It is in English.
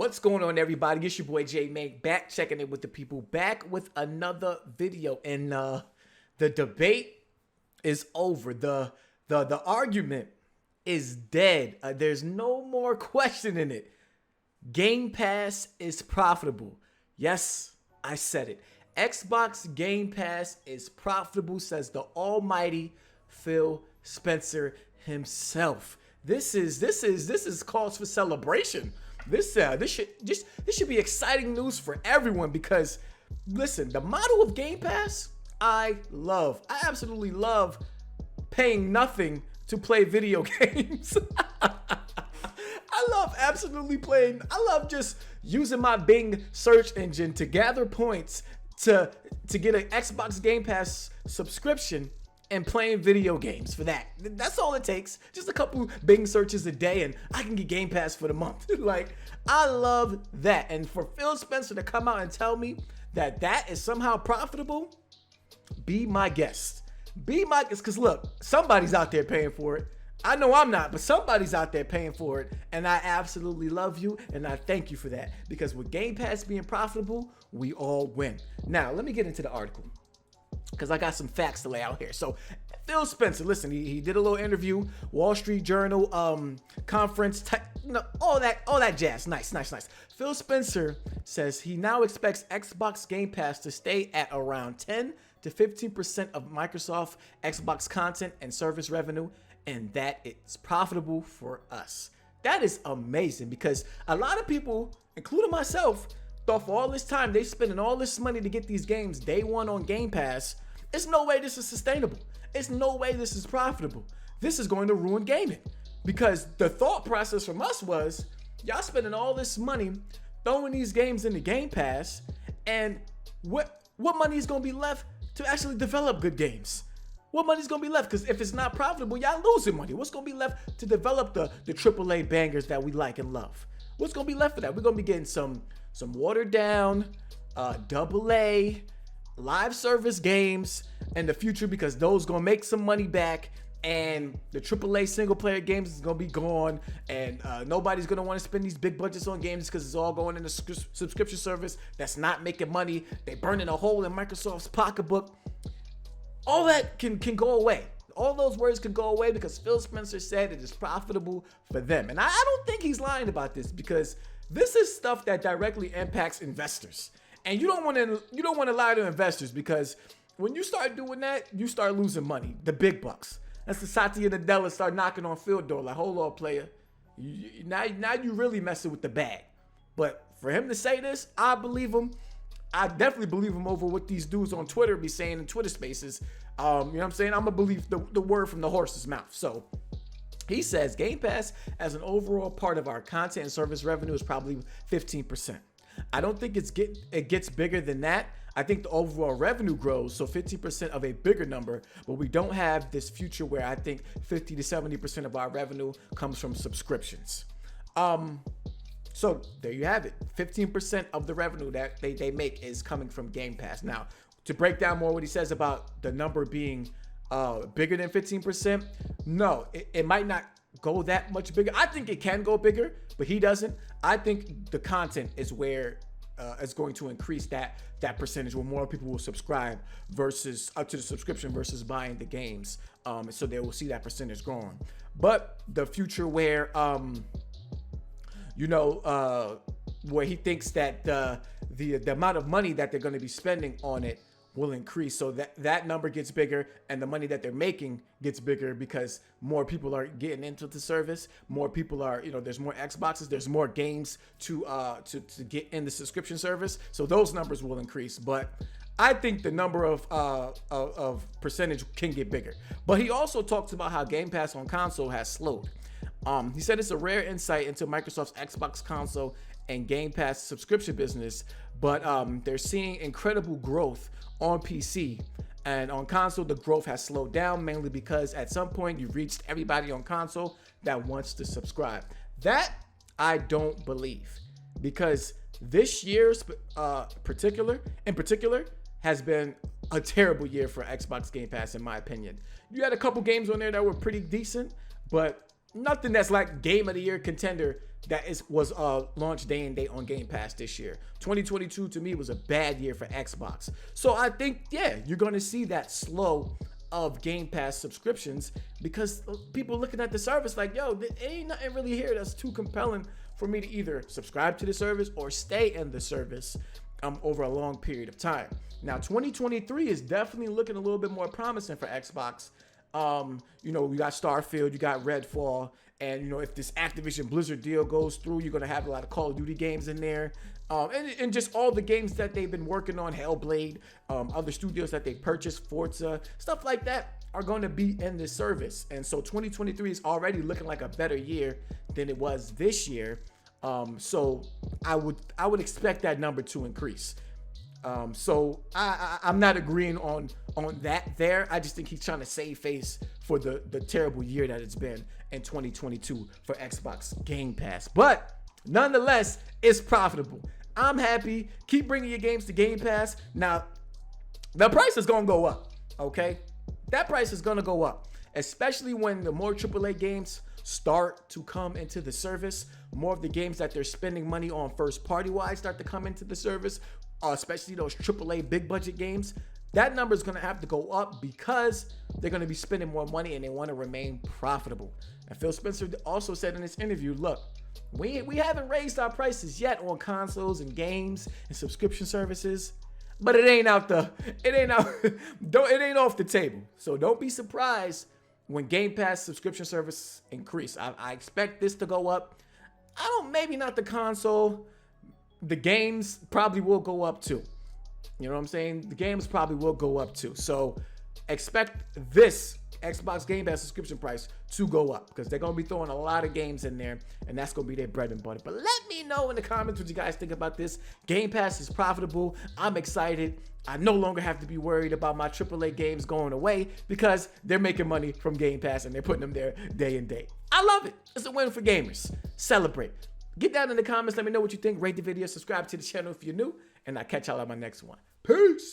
What's going on, everybody? It's your boy J Make, back checking in with the people, back with another video. And the debate is over. The argument is dead. There's no more questioning it. Game Pass is profitable. Yes, I said it. Xbox Game Pass is profitable, says the almighty Phil Spencer himself. This is cause for celebration. This should be exciting news for everyone because, listen, the model of Game Pass, I absolutely love paying nothing to play video games. I love just using my Bing search engine to gather points to get an Xbox Game Pass subscription and playing video games for that. That's all it takes. Just a couple Bing searches a day and I can get Game Pass for the month. Like, I love that. And for Phil Spencer to come out and tell me that is somehow profitable, be my guest. Be my guest, because look, somebody's out there paying for it. I know I'm not, but somebody's out there paying for it. And I absolutely love you and I thank you for that. Because with Game Pass being profitable, we all win. Now, let me get into the article, because I got some facts to lay out here. So Phil Spencer, listen, he did a little interview, Wall Street Journal conference, all that jazz. Nice. Phil Spencer says he now expects Xbox Game Pass to stay at around 10 to 15% of Microsoft Xbox content and service revenue, and that it's profitable for us. That is amazing, because a lot of people, including myself, thought for all this time they spending all this money to get these games day one on Game Pass. There's no way this is sustainable. There's no way this is profitable. This is going to ruin gaming, because the thought process from us was, y'all spending all this money throwing these games into Game Pass, and what money is going to be left to actually develop good games? What money's going to be left? Because if it's not profitable, y'all losing money. What's going to be left to develop the AAA bangers that we like and love? What's going to be left for that? We're going to be getting some watered down AA live service games in the future, because those going to make some money back, and the AAA single player games is going to be gone, and nobody's going to want to spend these big budgets on games because it's all going in the subscription service that's not making money. They burning a hole in Microsoft's pocketbook. All that can go away. All those words can go away because Phil Spencer said it is profitable for them. And I don't think he's lying about this, because this is stuff that directly impacts investors. And you don't want to lie to investors, because when you start doing that, you start losing money, the big bucks. That's the Satya Nadella start knocking on Phil door like, hold on, player. Now you really messing with the bag. But for him to say this, I believe him. I definitely believe him over what these dudes on Twitter be saying in Twitter spaces. You know what I'm saying? I'm going to believe the word from the horse's mouth. So he says Game Pass as an overall part of our content and service revenue is probably 15%. I don't think it gets bigger than that. I think the overall revenue grows, so 15% of a bigger number, but we don't have this future where I think 50 to 70% of our revenue comes from subscriptions. So there you have it. 15% of the revenue that they make is coming from Game Pass. Now, to break down more what he says about the number being bigger than 15%, no, it might not go that much bigger. I think it can go bigger, but he doesn't. I think the content is where is going to increase that percentage, where more people will subscribe versus up to the subscription versus buying the games. So they will see that percentage growing. But the future where where he thinks that the amount of money that they're going to be spending on it will increase, so that number gets bigger and the money that they're making gets bigger, because more people are getting into the service. More people are, there's more Xboxes, there's more games to get in the subscription service, so those numbers will increase. But I think the number of percentage can get bigger. But he also talks about how Game Pass on console has slowed. He said it's a rare insight into Microsoft's Xbox console and Game Pass subscription business, but they're seeing incredible growth on PC, and on console the growth has slowed down, mainly because at some point you've reached everybody on console that wants to subscribe. That I don't believe, because this year's in particular has been a terrible year for Xbox Game Pass, in my opinion. You had a couple games on there that were pretty decent, but nothing that's like game of the year contender was launched day and date on Game Pass this year. 2022 to me was a bad year for Xbox. So I think, yeah, you're going to see that slow of Game Pass subscriptions because people looking at the service like, yo, there ain't nothing really here that's too compelling for me to either subscribe to the service or stay in the service over a long period of time. Now, 2023 is definitely looking a little bit more promising for Xbox. You know, we got Starfield, you got Redfall, and, you know, if this Activision Blizzard deal goes through, you're going to have a lot of Call of Duty games in there. And just all the games that they've been working on, Hellblade, other studios that they purchased, Forza, stuff like that are going to be in the service. And so 2023 is already looking like a better year than it was this year. So I would expect that number to increase. So I'm not agreeing on that there. I just think he's trying to save face for the terrible year that it's been in 2022 for Xbox Game Pass. But nonetheless, it's profitable. I'm happy. Keep bringing your games to Game Pass. Now, the price is going to go up, okay? That price is going to go up, especially when the more AAA games start to come into the service. More of the games that they're spending money on first party wise start to come into the service, especially those AAA big budget games. That number is going to have to go up because they're going to be spending more money and they want to remain profitable. And Phil Spencer also said in this interview, look, we haven't raised our prices yet on consoles and games and subscription services, but it ain't off the table. So don't be surprised when Game Pass subscription service increase. I expect this to go up. Maybe not the console. The games probably will go up too. You know what I'm saying? The games probably will go up too. So expect this Xbox Game Pass subscription price to go up because they're going to be throwing a lot of games in there and that's going to be their bread and butter. But let me know in the comments what you guys think about this. Game Pass is profitable. I'm excited. I no longer have to be worried about my AAA games going away because they're making money from Game Pass and they're putting them there day and day. I love it. It's a win for gamers. Celebrate. Get down in the comments. Let me know what you think. Rate the video. Subscribe to the channel if you're new. And I'll catch y'all on my next one. Peace.